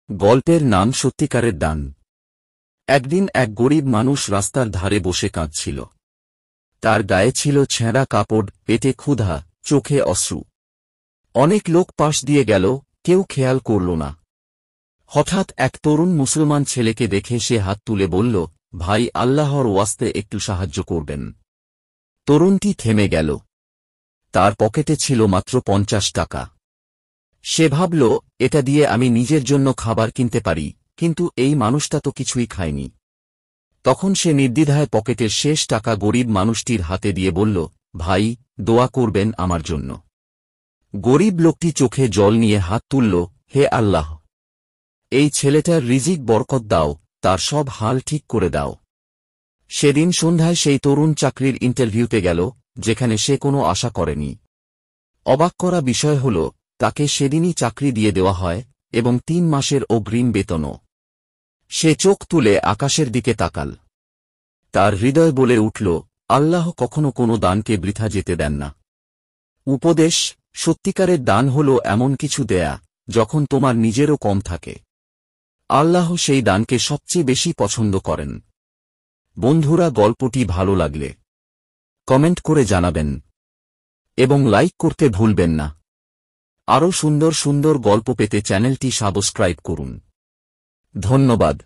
গল্পের নাম সত্যিকারের দান। একদিন এক গরিব মানুষ রাস্তার ধারে বসে কাঁদছিল। তার গায়ে ছিল ছেঁড়া কাপড়, পেটে ক্ষুধা, চোখে অশ্রু। অনেক লোক পাশ দিয়ে গেল, কেউ খেয়াল করল না। হঠাৎ এক তরুণ মুসলমান ছেলেকে দেখে সে হাত তুলে বলল, ভাই, আল্লাহর ওয়াস্তে একটু সাহায্য করবেন। তরুণটি থেমে গেল। তার পকেটে ছিল মাত্র 50 টাকা। সে ভাবল, এটা দিয়ে আমি নিজের জন্য খাবার কিনতে পারি, কিন্তু এই মানুষটা তো কিছুই খায়নি। তখন সে নির্দ্বিধায় পকেটের শেষ টাকা গরিব মানুষটির হাতে দিয়ে বলল, ভাই, দোয়া করবেন আমার জন্য। গরিব লোকটি চোখে জল নিয়ে হাত তুলল, হে আল্লাহ, এই ছেলেটার রিজিক বরকত দাও, তার সব হাল ঠিক করে দাও। সেদিন সন্ধ্যায় সেই তরুণ চাকরির ইন্টারভিউতে গেল, যেখানে সে কোনো আশা করেনি। অবাক করা বিষয় হল, তাকে সেদিনই চাকরি দিয়ে দেওয়া হয়, এবং 3 মাসের অগ্রিম বেতনও। সে চোখ তুলে আকাশের দিকে তাকাল। তার হৃদয় বলে উঠল, আল্লাহ কখনো কোনো দানকে বৃথা যেতে দেন না। উপদেশ: সত্যিকারের দান হল এমন কিছু দেয়া, যখন তোমার নিজেরও কম থাকে। আল্লাহ সেই দানকে সবচেয়ে বেশি পছন্দ করেন। বন্ধুরা, গল্পটি ভালো লাগলে কমেন্ট করে জানাবেন এবং লাইক করতে ভুলবেন না। আরও সুন্দর সুন্দর গল্প পেতে চ্যানেলটি সাবস্ক্রাইব করুন। ধন্যবাদ।